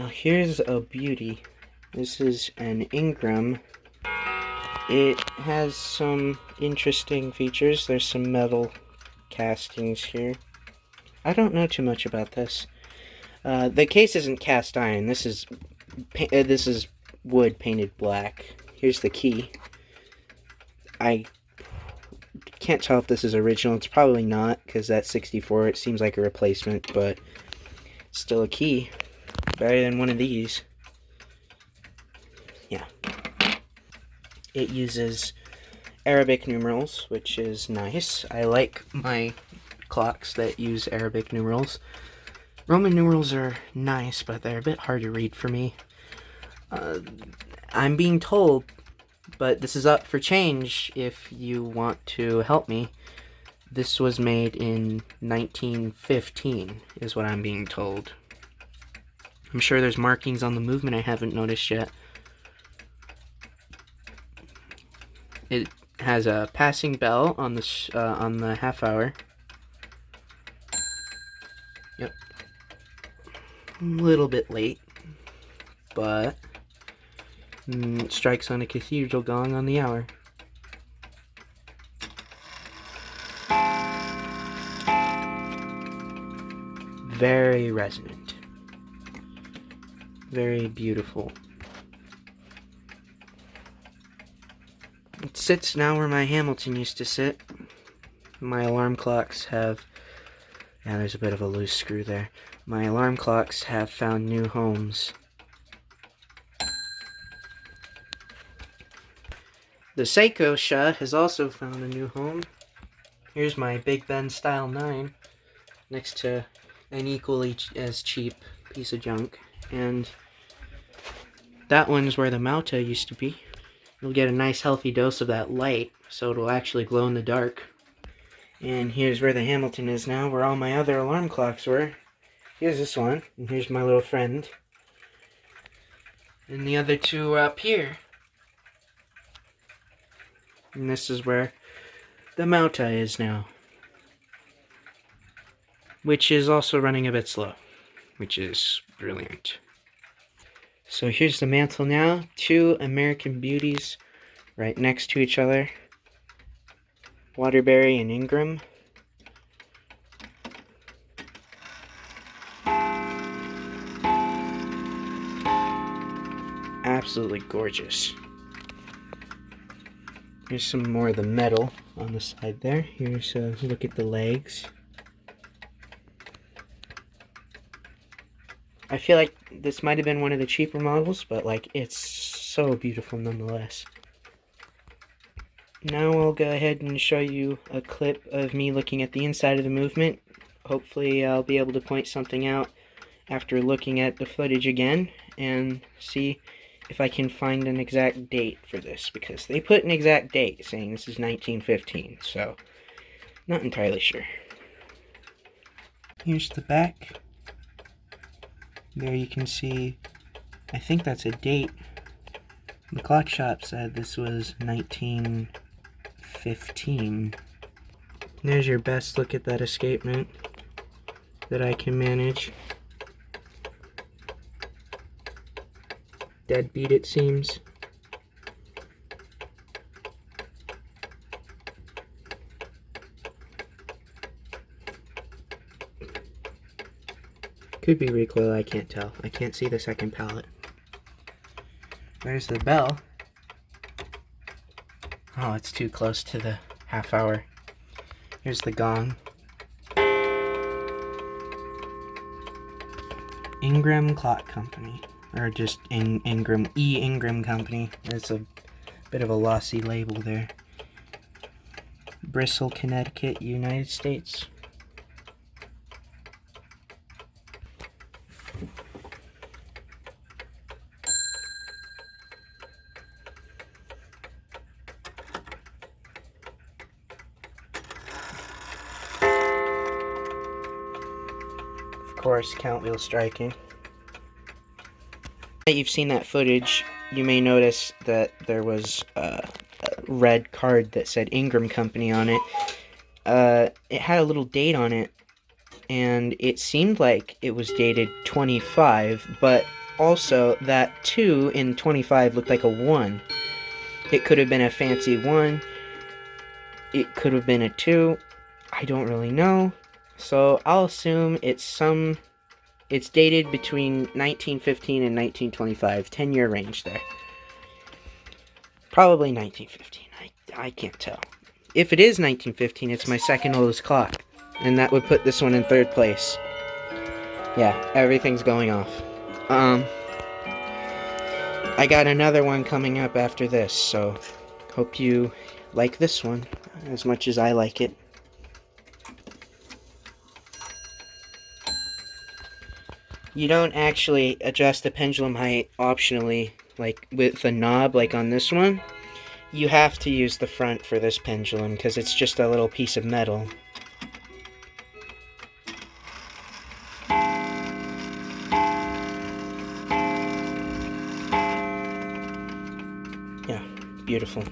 Now here's a beauty. This is an Ingraham. It has some interesting features. There's some metal castings here. I don't know too much about this. The case isn't cast iron. This is wood painted black. Here's the key. I can't tell if this is original. It's probably not, because that's 64. It seems like a replacement, but still a key. Better than one of these. Yeah. It uses Arabic numerals, which is nice. I like my clocks that use Arabic numerals. Roman numerals are nice, but they're a bit hard to read for me. I'm being told, but this is up for change if you want to help me. This was made in 1915, is what I'm being told. I'm sure there's markings on the movement I haven't noticed yet. It has a passing bell on the half hour. Yep. A little bit late, but it strikes on a cathedral gong on the hour. Very resonant. Very beautiful. It sits now where my Hamilton used to sit. My alarm clocks have... Yeah, there's a bit of a loose screw there. My alarm clocks have found new homes. The Seiko Sha has also found a new home. Here's my Big Ben Style 9 next to an equally as cheap piece of junk. And that one's where the Mantel used to be. You'll get a nice healthy dose of that light, so it'll actually glow in the dark. And here's where the Hamilton is now, where all my other alarm clocks were. Here's this one, and here's my little friend. And the other two are up here. And this is where the Mantel is now. Which is also running a bit slow, which is brilliant. So here's the Mantel now. Two American Beauties right next to each other. Waterbury and Ingraham. Absolutely gorgeous. Here's some more of the metal on the side there. Here's a look at the legs. I feel like this might have been one of the cheaper models, but like it's so beautiful nonetheless. Now I'll go ahead and show you a clip of me looking at the inside of the movement. Hopefully I'll be able to point something out after looking at the footage again and see if I can find an exact date for this, because they put an exact date saying this is 1915, so not entirely sure. Here's the back. There you can see, I think that's a date. The clock shop said this was 1915. There's your best look at that escapement that I can manage. Deadbeat, it seems. Could be recoil, I can't tell. I can't see the second pallet. There's the bell. Oh, it's too close to the half hour. Here's the gong. Ingraham Clock Company. Or just Ingraham, Ingraham Company. There's a bit of a lossy label there. Bristol, Connecticut, United States. Of course, count wheel striking. Now that you've seen that footage, you may notice that there was a red card that said Ingraham Company on it. It had a little date on it, and it seemed like it was dated 25, but Also, that 2 in 25 looked like a 1. It could have been a fancy 1. It could have been a 2. I don't really know. So I'll assume it's dated between 1915 and 1925. 10-year range there. Probably 1915. I can't tell. If it is 1915, it's my second oldest clock. And that would put this one in 3rd place. Yeah, everything's going off. I got another one coming up after this, so hope you like this one as much as I like it. You don't actually adjust the pendulum height optionally, like with a knob like on this one. You have to use the front for this pendulum because it's just a little piece of metal. Yeah, beautiful.